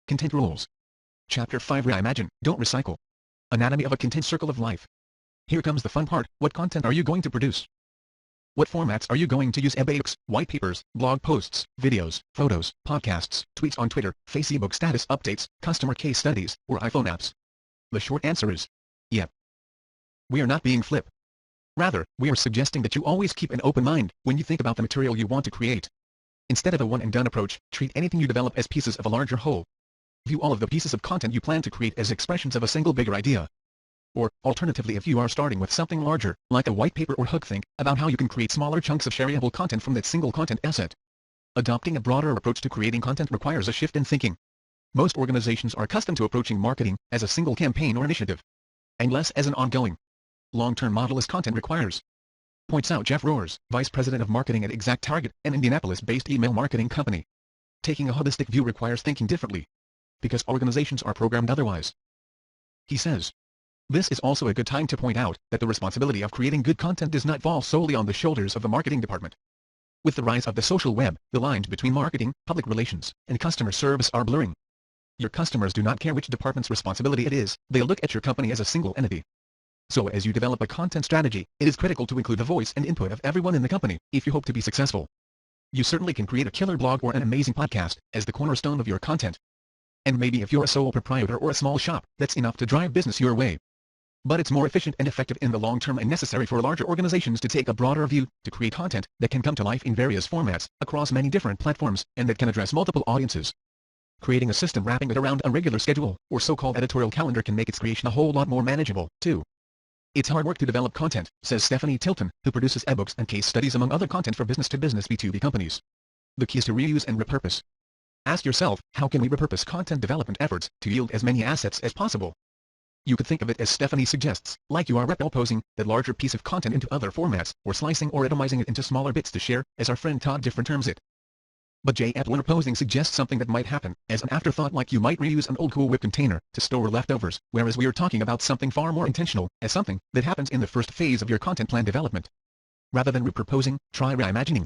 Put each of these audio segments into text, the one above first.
Content Rules. Chapter 5 Reimagine, Don't Recycle. Anatomy of a Content Circle of Life. Here comes the fun part. What content are you going to produce? What formats are you going to use? Ebooks, white papers, blog posts, videos, photos, podcasts, tweets on Twitter, Facebook status updates, customer case studies, or iPhone apps? The short answer is, yep. We are not being flip. Rather, we are suggesting that you always keep an open mind when you think about the material you want to create. Instead of a one-and-done approach, treat anything you develop as pieces of a larger whole. View all of the pieces of content you plan to create as expressions of a single bigger idea. Or, alternatively, if you are starting with something larger, like a white paper or hook, think about how you can create smaller chunks of shareable content from that single content asset. Adopting a broader approach to creating content requires a shift in thinking. Most organizations are accustomed to approaching marketing as a single campaign or initiative, and less as an ongoing, long-term model as content requires. Points out Jeff Roars, Vice President of Marketing at ExactTarget, an Indianapolis-based email marketing company. Taking a holistic view requires thinking differently, because organizations are programmed otherwise. He says, this is also a good time to point out that the responsibility of creating good content does not fall solely on the shoulders of the marketing department. With the rise of the social web, the lines between marketing, public relations, and customer service are blurring. Your customers do not care which department's responsibility it is, they look at your company as a single entity. So as you develop a content strategy, it is critical to include the voice and input of everyone in the company, if you hope to be successful. You certainly can create a killer blog or an amazing podcast as the cornerstone of your content. And maybe if you're a sole proprietor or a small shop, that's enough to drive business your way. But it's more efficient and effective in the long term and necessary for larger organizations to take a broader view, to create content that can come to life in various formats, across many different platforms, and that can address multiple audiences. Creating a system wrapping it around a regular schedule, or so-called editorial calendar, can make its creation a whole lot more manageable, too. It's hard work to develop content, says Stephanie Tilton, who produces ebooks and case studies among other content for business-to-business B2B companies. The key is to reuse and repurpose. Ask yourself, how can we repurpose content development efforts to yield as many assets as possible? You could think of it as Stephanie suggests, like you are repurposing that larger piece of content into other formats, or slicing or atomizing it into smaller bits to share, as our friend Todd Different terms it. But repurposing suggests something that might happen as an afterthought, like you might reuse an old Cool Whip container to store leftovers, whereas we are talking about something far more intentional, as something that happens in the first phase of your content plan development. Rather than repurposing, try reimagining.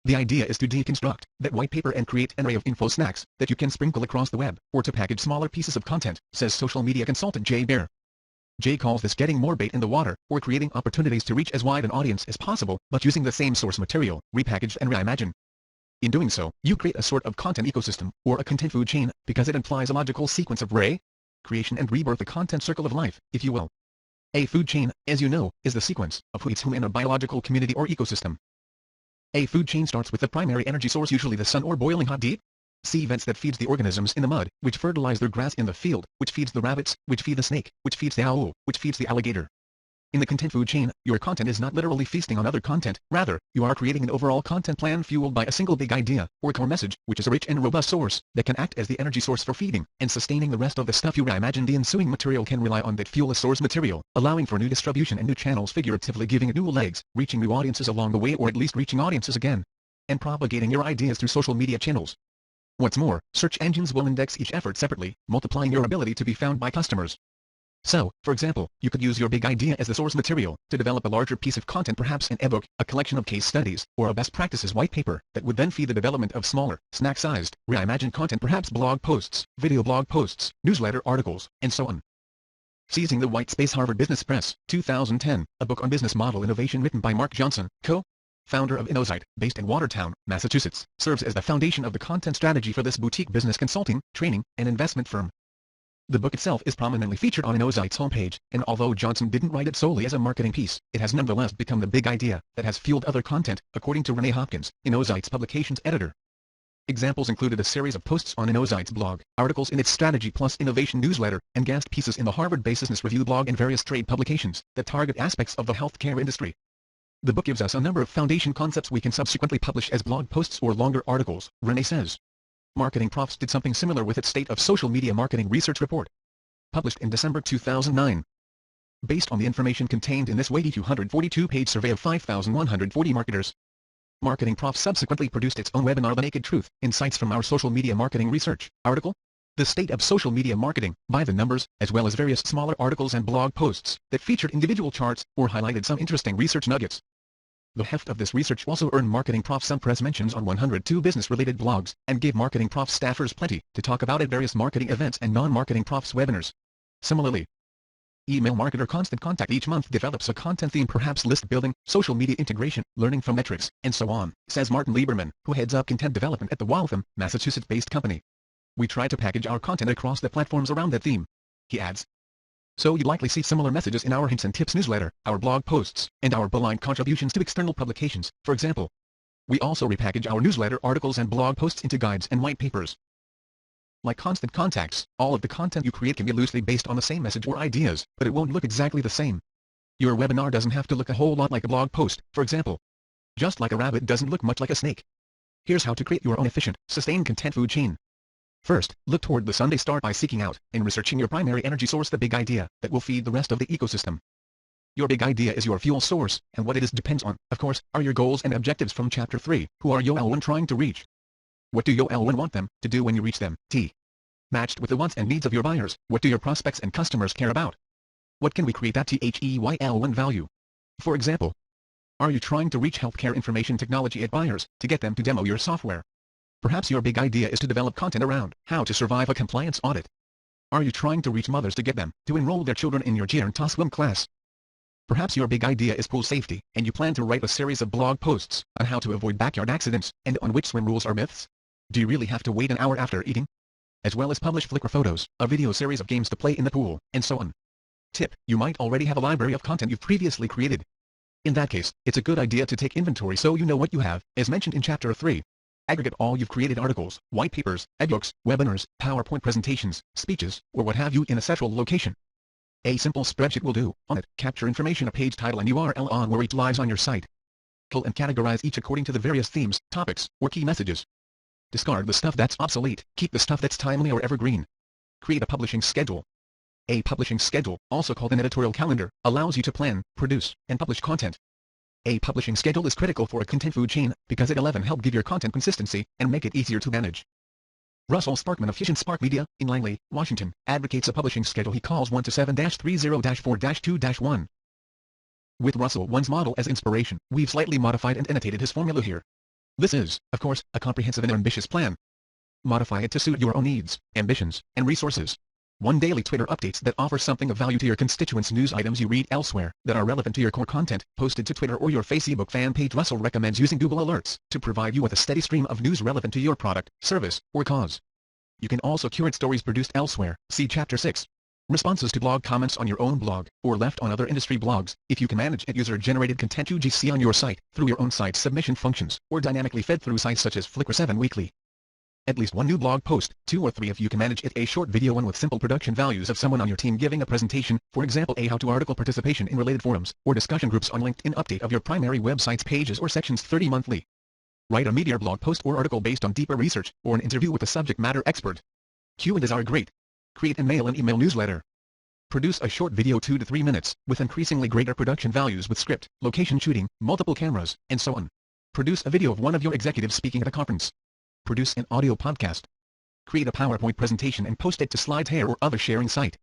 The idea is to deconstruct that white paper and create an array of info snacks that you can sprinkle across the web, or to package smaller pieces of content, says social media consultant Jay Baer. Jay calls this getting more bait in the water, or creating opportunities to reach as wide an audience as possible, but using the same source material, repackaged and reimagined. In doing so, you create a sort of content ecosystem, or a content food chain, because it implies a logical sequence of creation and rebirth, the content circle of life, if you will. A food chain, as you know, is the sequence of who eats whom in a biological community or ecosystem. A food chain starts with the primary energy source, usually the sun or boiling hot deep sea vents, that feeds the organisms in the mud, which fertilize their grass in the field, which feeds the rabbits, which feed the snake, which feeds the owl, which feeds the alligator. In the content food chain, your content is not literally feasting on other content, rather, you are creating an overall content plan fueled by a single big idea, or core message, which is a rich and robust source, that can act as the energy source for feeding and sustaining the rest of the stuff you reimagine. The ensuing material can rely on that fuel as source material, allowing for new distribution and new channels, figuratively giving it new legs, reaching new audiences along the way, or at least reaching audiences again, and propagating your ideas through social media channels. What's more, search engines will index each effort separately, multiplying your ability to be found by customers. So, for example, you could use your big idea as the source material to develop a larger piece of content, perhaps an ebook, a collection of case studies, or a best practices white paper that would then feed the development of smaller, snack-sized, reimagined content, perhaps blog posts, video blog posts, newsletter articles, and so on. Seizing the White Space. Harvard Business Press, 2010, a book on business model innovation written by Mark Johnson, co-founder of InnoSight, based in Watertown, Massachusetts, serves as the foundation of the content strategy for this boutique business consulting, training, and investment firm. The book itself is prominently featured on InnoSight's homepage, and although Johnson didn't write it solely as a marketing piece, it has nonetheless become the big idea that has fueled other content, according to Renee Hopkins, InnoSight's publications editor. Examples included a series of posts on InnoSight's blog, articles in its Strategy Plus Innovation newsletter, and guest pieces in the Harvard Business Review blog and various trade publications that target aspects of the healthcare industry. The book gives us a number of foundation concepts we can subsequently publish as blog posts or longer articles, Renee says. Marketing Profs did something similar with its State of Social Media Marketing Research Report, published in December 2009. Based on the information contained in this weighty 242-page survey of 5,140 marketers, Marketing Profs subsequently produced its own webinar, The Naked Truth, Insights from Our Social Media Marketing Research article, The State of Social Media Marketing, by the numbers, as well as various smaller articles and blog posts that featured individual charts or highlighted some interesting research nuggets. The heft of this research also earned Marketing Prof some press mentions on 102 business-related blogs, and gave Marketing Prof staffers plenty to talk about at various marketing events and non-Marketing Profs webinars. Similarly, email marketer Constant Contact each month develops a content theme, perhaps list building, social media integration, learning from metrics, and so on, says Martin Lieberman, who heads up content development at the Waltham, Massachusetts-based company. We try to package our content across the platforms around that theme. He adds. So you'd likely see similar messages in our Hints and Tips newsletter, our blog posts, and our blind contributions to external publications, for example. We also repackage our newsletter articles and blog posts into guides and white papers. Like Constant Contacts, all of the content you create can be loosely based on the same message or ideas, but it won't look exactly the same. Your webinar doesn't have to look a whole lot like a blog post, for example. Just like a rabbit doesn't look much like a snake. Here's how to create your own efficient, sustained content food chain. First, look toward the Sunday start by seeking out and researching your primary energy source, the big idea that will feed the rest of the ecosystem. Your big idea is your fuel source, and what it is depends on, of course, are your goals and objectives from Chapter 3. Who are your L1 trying to reach? What do your L1 want them to do when you reach them? T. Matched with the wants and needs of your buyers, what do your prospects and customers care about? What can we create that THEYL1 value? For example, are you trying to reach healthcare information technology at buyers to get them to demo your software? Perhaps your big idea is to develop content around how to survive a compliance audit. Are you trying to reach mothers to get them to enroll their children in your Geronto swim class? Perhaps your big idea is pool safety, and you plan to write a series of blog posts on how to avoid backyard accidents and on which swim rules are myths. Do you really have to wait an hour after eating? As well as publish Flickr photos, a video series of games to play in the pool, and so on. Tip: you might already have a library of content you've previously created. In that case, it's a good idea to take inventory so you know what you have, as mentioned in Chapter 3. Aggregate all you've created: articles, white papers, ebooks, webinars, PowerPoint presentations, speeches, or what have you in a central location. A simple spreadsheet will do. On it, capture information, a page title and URL on where each lives on your site. Cull and categorize each according to the various themes, topics, or key messages. Discard the stuff that's obsolete, keep the stuff that's timely or evergreen. Create a publishing schedule. A publishing schedule, also called an editorial calendar, allows you to plan, produce, and publish content. A publishing schedule is critical for a content food chain, because it'll help give your content consistency, and make it easier to manage. Russell Sparkman of Fusion Spark Media, in Langley, Washington, advocates a publishing schedule he calls 1-7-30-4-2-1. With Russell 1's model as inspiration, we've slightly modified and annotated his formula here. This is, of course, a comprehensive and ambitious plan. Modify it to suit your own needs, ambitions, and resources. 1 daily Twitter updates that offer something of value to your constituents, news items you read elsewhere that are relevant to your core content, posted to Twitter or your Facebook fan page. Russell recommends using Google Alerts to provide you with a steady stream of news relevant to your product, service, or cause. You can also curate stories produced elsewhere, see Chapter 6. Responses to blog comments on your own blog, or left on other industry blogs, if you can manage at user-generated content UGC on your site, through your own site submission functions, or dynamically fed through sites such as Flickr 7 Weekly. At least 1 new blog post, 2 or 3 if you can manage it. A short video, one with simple production values of someone on your team giving a presentation, for example a how-to article, participation in related forums, or discussion groups on LinkedIn, update of your primary website's pages or sections 30 monthly. Write a media blog post or article based on deeper research, or an interview with a subject matter expert. Q&As are great. Create and mail an email newsletter. Produce a short video 2 to 3 minutes, with increasingly greater production values with script, location shooting, multiple cameras, and so on. Produce a video of one of your executives speaking at a conference. Produce an audio podcast. Create a PowerPoint presentation and post it to SlideShare or other sharing site.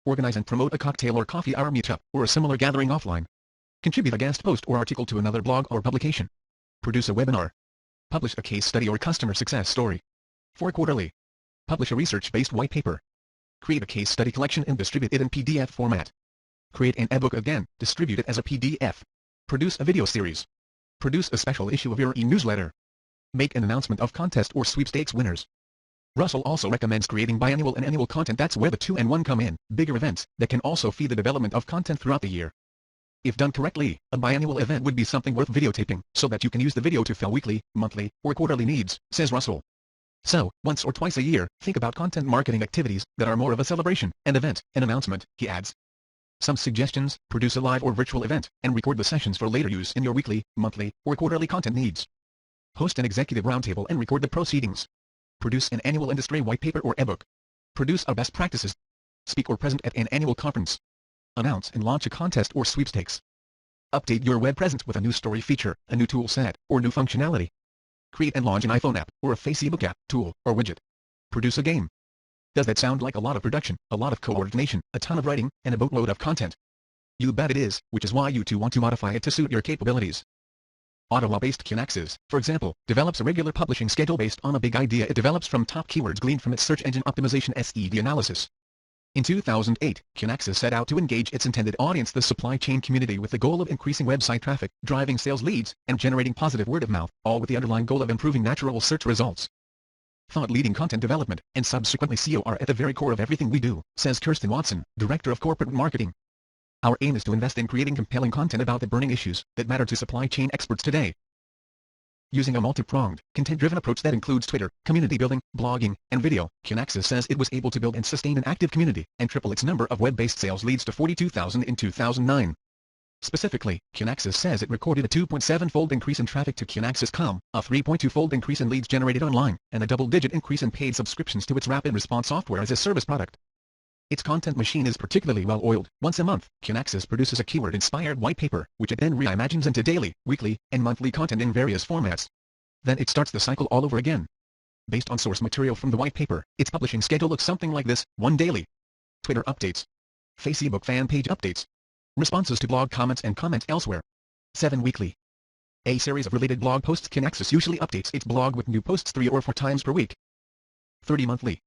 Organize and promote a cocktail or coffee hour meetup, or a similar gathering offline. Contribute a guest post or article to another blog or publication. Produce a webinar. Publish a case study or customer success story. 4 quarterly. Publish a research-based white paper. Create a case study collection and distribute it in PDF format. Create an ebook, again, distribute it as a PDF. Produce a video series. Produce a special issue of your e-newsletter. Make an announcement of contest or sweepstakes winners. Russell also recommends creating biannual and annual content. That's where the 2 and 1 come in, bigger events that can also feed the development of content throughout the year. If done correctly, a biannual event would be something worth videotaping, so that you can use the video to fill weekly, monthly, or quarterly needs, says Russell. So, once or twice a year, think about content marketing activities that are more of a celebration, an event, an announcement, he adds. Some suggestions: produce a live or virtual event, and record the sessions for later use in your weekly, monthly, or quarterly content needs. Host an executive roundtable and record the proceedings. Produce an annual industry white paper or ebook. Produce a best practices. Speak or present at an annual conference. Announce and launch a contest or sweepstakes. Update your web presence with a new story feature, a new tool set, or new functionality. Create and launch an iPhone app, or a Facebook app, tool, or widget. Produce a game. Does that sound like a lot of production, a lot of coordination, a ton of writing, and a boatload of content? You bet it is, which is why you too want to modify it to suit your capabilities. Ottawa-based Kinaxis, for example, develops a regular publishing schedule based on a big idea it develops from top keywords gleaned from its search engine optimization (SED) analysis. In 2008, Kinaxis set out to engage its intended audience, the supply chain community, with the goal of increasing website traffic, driving sales leads, and generating positive word of mouth, all with the underlying goal of improving natural search results. Thought-leading content development, and subsequently SEO, are at the very core of everything we do, says Kirsten Watson, Director of Corporate Marketing. Our aim is to invest in creating compelling content about the burning issues that matter to supply chain experts today. Using a multi-pronged, content-driven approach that includes Twitter, community building, blogging, and video, Kinaxis says it was able to build and sustain an active community, and triple its number of web-based sales leads to 42,000 in 2009. Specifically, Kinaxis says it recorded a 2.7-fold increase in traffic to Kinaxis.com, a 3.2-fold increase in leads generated online, and a double-digit increase in paid subscriptions to its rapid response software as a service product. Its content machine is particularly well-oiled. Once a month, Kinaxis produces a keyword-inspired white paper, which it then reimagines into daily, weekly, and monthly content in various formats. Then it starts the cycle all over again. Based on source material from the white paper, its publishing schedule looks something like this: 1 daily. Twitter updates. Facebook fan page updates. Responses to blog comments and comments elsewhere. 7 weekly. A series of related blog posts. Kinaxis usually updates its blog with new posts 3 or 4 times per week. 30 monthly.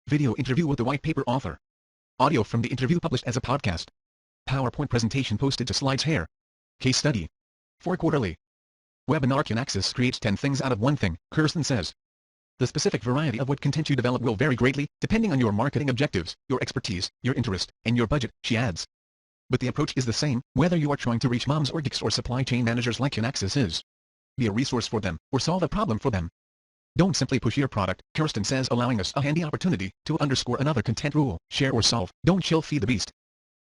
Video interview with the white paper author. Audio from the interview published as a podcast. PowerPoint presentation posted to SlideShare. Case study. 4 quarterly. Webinar. Kinaxis creates 10 things out of 1 thing, Kirsten says. The specific variety of what content you develop will vary greatly, depending on your marketing objectives, your expertise, your interest, and your budget, she adds. But the approach is the same, whether you are trying to reach moms or geeks or supply chain managers like Kinaxis is. Be a resource for them, or solve a problem for them. Don't simply push your product, Kirsten says, allowing us a handy opportunity to underscore another content rule: share or solve, don't chill feed the beast.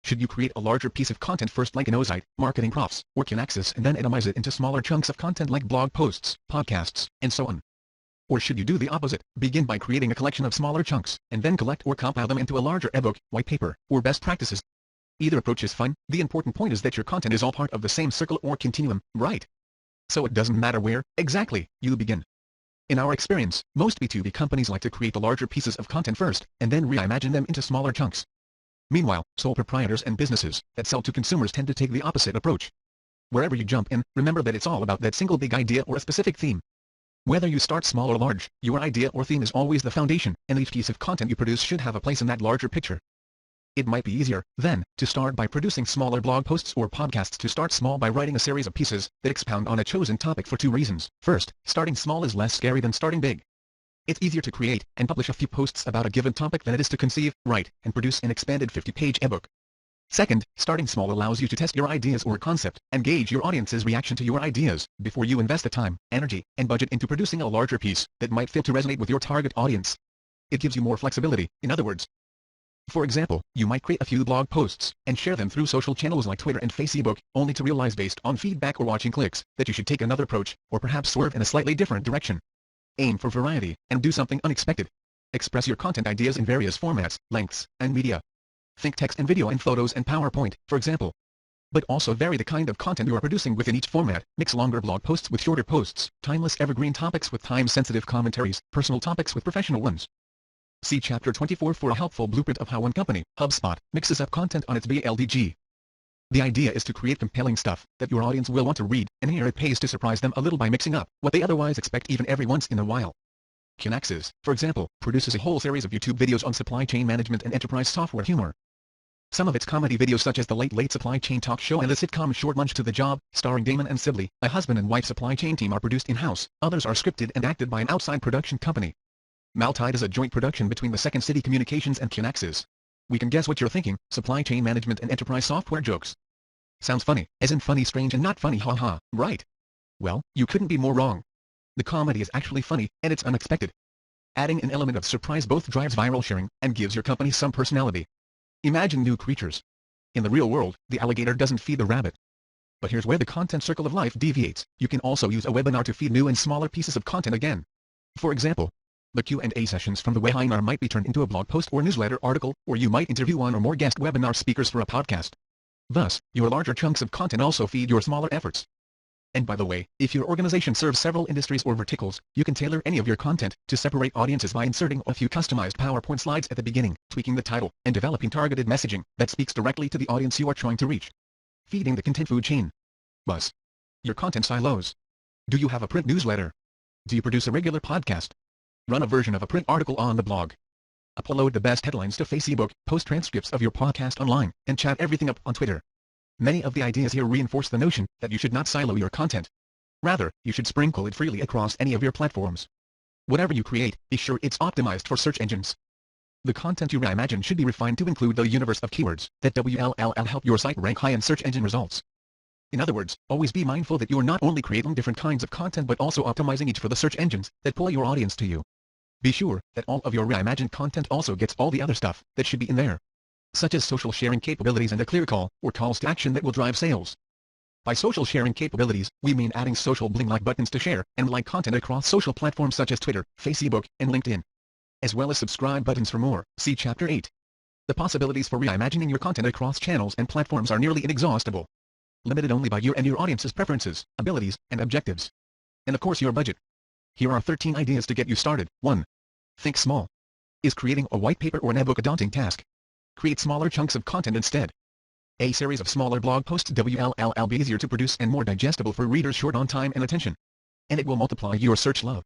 Should you create a larger piece of content first like an Ozite, Marketing Profs, or Kinaxis, and then atomize it into smaller chunks of content like blog posts, podcasts, and so on? Or should you do the opposite, begin by creating a collection of smaller chunks, and then collect or compile them into a larger ebook, white paper, or best practices? Either approach is fine. The important point is that your content is all part of the same circle or continuum, right? So it doesn't matter where, exactly, you begin. In our experience, most B2B companies like to create the larger pieces of content first, and then reimagine them into smaller chunks. Meanwhile, sole proprietors and businesses that sell to consumers tend to take the opposite approach. Wherever you jump in, remember that it's all about that single big idea or a specific theme. Whether you start small or large, your idea or theme is always the foundation, and each piece of content you produce should have a place in that larger picture. It might be easier, then, to start by producing smaller blog posts or podcasts to start small by writing a series of pieces that expound on a chosen topic for 2 reasons. First, starting small is less scary than starting big. It's easier to create and publish a few posts about a given topic than it is to conceive, write, and produce an expanded 50-page ebook. Second, starting small allows you to test your ideas or concept, and gauge your audience's reaction to your ideas, before you invest the time, energy, and budget into producing a larger piece that might fail to resonate with your target audience. It gives you more flexibility, in other words. For example, you might create a few blog posts, and share them through social channels like Twitter and Facebook, only to realize based on feedback or watching clicks, that you should take another approach, or perhaps swerve in a slightly different direction. Aim for variety, and do something unexpected. Express your content ideas in various formats, lengths, and media. Think text and video and photos and PowerPoint, for example. But also vary the kind of content you are producing within each format. Mix longer blog posts with shorter posts, timeless evergreen topics with time-sensitive commentaries, personal topics with professional ones. See Chapter 24 for a helpful blueprint of how one company, HubSpot, mixes up content on its BLDG. The idea is to create compelling stuff that your audience will want to read, and here it pays to surprise them a little by mixing up what they otherwise expect even every once in a while. Kinaxis, for example, produces a whole series of YouTube videos on supply chain management and enterprise software humor. Some of its comedy videos, such as the Late Late Supply Chain Talk Show and the sitcom Short Lunch to the Job, starring Damon and Sibley, a husband and wife supply chain team, are produced in-house. Others are scripted and acted by an outside production company. Maltide is a joint production between the Second City Communications and Kinaxis. We can guess what you're thinking: supply chain management and enterprise software jokes. Sounds funny, as in funny, strange, and not funny, haha, right? Well, you couldn't be more wrong. The comedy is actually funny, and it's unexpected. Adding an element of surprise both drives viral sharing, and gives your company some personality. Imagine new creatures. In the real world, the alligator doesn't feed the rabbit. But here's where the content circle of life deviates. You can also use a webinar to feed new and smaller pieces of content again. For example, the Q&A sessions from the webinar might be turned into a blog post or newsletter article, or you might interview one or more guest webinar speakers for a podcast. Thus, your larger chunks of content also feed your smaller efforts. And by the way, if your organization serves several industries or verticals, you can tailor any of your content to separate audiences by inserting a few customized PowerPoint slides at the beginning, tweaking the title, and developing targeted messaging that speaks directly to the audience you are trying to reach. Feeding the content food chain. Buzz. Your content silos. Do you have a print newsletter? Do you produce a regular podcast? Run a version of a print article on the blog? Upload the best headlines to Facebook, post transcripts of your podcast online, and chat everything up on Twitter. Many of the ideas here reinforce the notion that you should not silo your content. Rather, you should sprinkle it freely across any of your platforms. Whatever you create, be sure it's optimized for search engines. The content you reimagine should be refined to include the universe of keywords that will help your site rank high in search engine results. In other words, always be mindful that you're not only creating different kinds of content but also optimizing each for the search engines that pull your audience to you. Be sure that all of your reimagined content also gets all the other stuff that should be in there, such as social sharing capabilities and a clear call or calls to action that will drive sales. By social sharing capabilities, we mean adding social bling-like buttons to share and like content across social platforms such as Twitter, Facebook, and LinkedIn, as well as subscribe buttons for more. See Chapter 8. The possibilities for reimagining your content across channels and platforms are nearly inexhaustible, limited only by you and your audience's preferences, abilities, and objectives. And of course your budget. Here are 13 ideas to get you started. 1. Think small. Is creating a white paper or an ebook a daunting task? Create smaller chunks of content instead. A series of smaller blog posts will be easier to produce and more digestible for readers short on time and attention. And it will multiply your search love.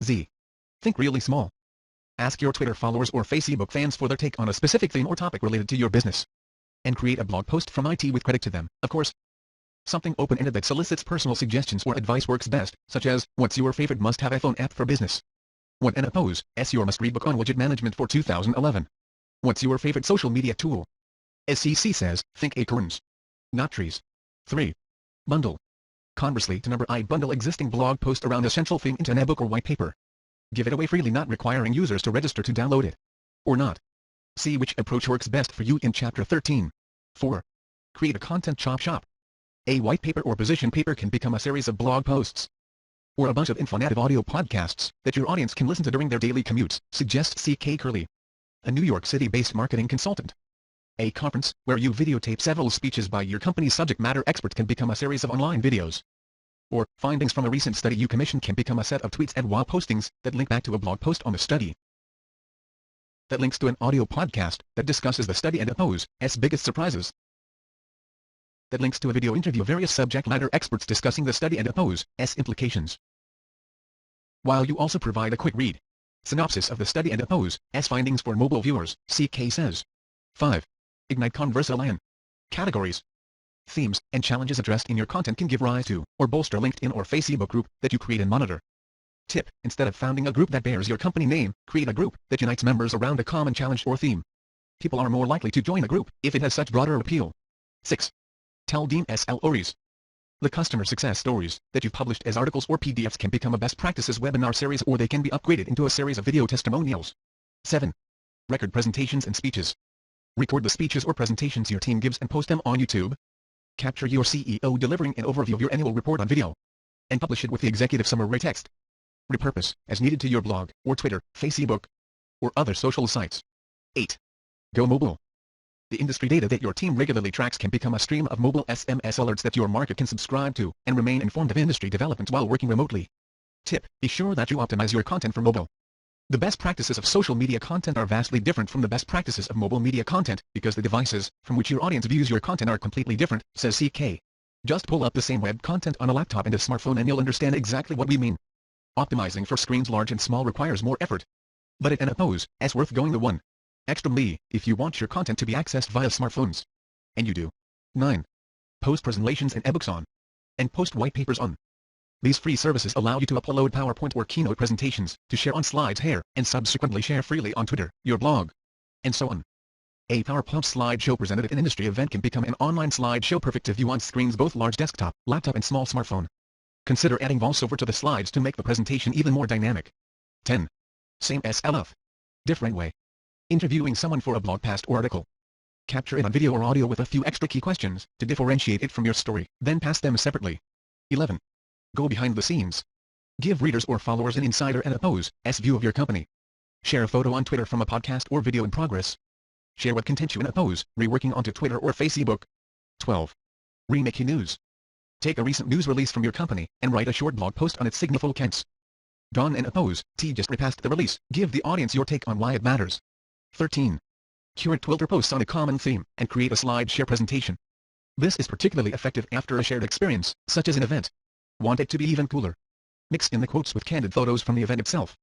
Z. Think really small. Ask your Twitter followers or Facebook fans for their take on a specific theme or topic related to your business. And create a blog post from IT with credit to them, of course. Something open-ended that solicits personal suggestions or advice works best, such as, what's your favorite must-have iPhone app for business? What and oppose, your must-read book on widget management for 2011. What's your favorite social media tool? SCC says, think acorns, not trees. 3. Bundle. Conversely to number I bundle existing blog post around a central theme into an ebook or white paper. Give it away freely, not requiring users to register to download it. Or not. See which approach works best for you in Chapter 13. 4. Create a content chop shop. A white paper or position paper can become a series of blog posts, or a bunch of informative audio podcasts that your audience can listen to during their daily commutes, suggests C.K. Curley, a New York City-based marketing consultant. A conference, where you videotape several speeches by your company's subject matter expert, can become a series of online videos. Or, findings from a recent study you commissioned can become a set of tweets and wall postings that link back to a blog post on the study, that links to an audio podcast that discusses the study and oppose's biggest surprises, that links to a video interview of various subject matter experts discussing the study and oppose's implications, while you also provide a quick read synopsis of the study and oppose's findings for mobile viewers, CK says. 5. Ignite conversation. Categories, themes, and challenges addressed in your content can give rise to, or bolster LinkedIn or Facebook group that you create and monitor. Tip: instead of founding a group that bears your company name, create a group that unites members around a common challenge or theme. People are more likely to join a group if it has such broader appeal. 6. Tell stories. The customer success stories that you've published as articles or PDFs can become a best practices webinar series, or they can be upgraded into a series of video testimonials. 7. Record presentations and speeches. Record the speeches or presentations your team gives and post them on YouTube. Capture your CEO delivering an overview of your annual report on video, and publish it with the executive summary text. Repurpose, as needed, to your blog, or Twitter, Facebook, or other social sites. 8. Go mobile. The industry data that your team regularly tracks can become a stream of mobile SMS alerts that your market can subscribe to, and remain informed of industry developments while working remotely. Tip: be sure that you optimize your content for mobile. The best practices of social media content are vastly different from the best practices of mobile media content, because the devices from which your audience views your content are completely different, says CK. Just pull up the same web content on a laptop and a smartphone and you'll understand exactly what we mean. Optimizing for screens large and small requires more effort, but it is worth going the one extra mile if you want your content to be accessed via smartphones. And you do. 9. Post presentations and ebooks on, and post white papers on. These free services allow you to upload PowerPoint or Keynote presentations, to share on slides here, and subsequently share freely on Twitter, your blog, and so on. A PowerPoint slideshow presented at an industry event can become an online slideshow perfect to view on screens, both large desktop, laptop and small smartphone. Consider adding voiceover to the slides to make the presentation even more dynamic. 10. Same as LF. Different way. Interviewing someone for a blog post or article. Capture it on video or audio with a few extra key questions to differentiate it from your story, then pass them separately. 11. Go behind the scenes. Give readers or followers an insider and oppose's view of your company. Share a photo on Twitter from a podcast or video in progress. Share what content you and oppose, reworking onto Twitter or Facebook. 12. Remake your news. Take a recent news release from your company, and write a short blog post on its significance. Don and oppose, just repassed the release, give the audience your take on why it matters. 13. Curate Twitter posts on a common theme, and create a slide share presentation. This is particularly effective after a shared experience, such as an event. Want it to be even cooler? Mix in the quotes with candid photos from the event itself.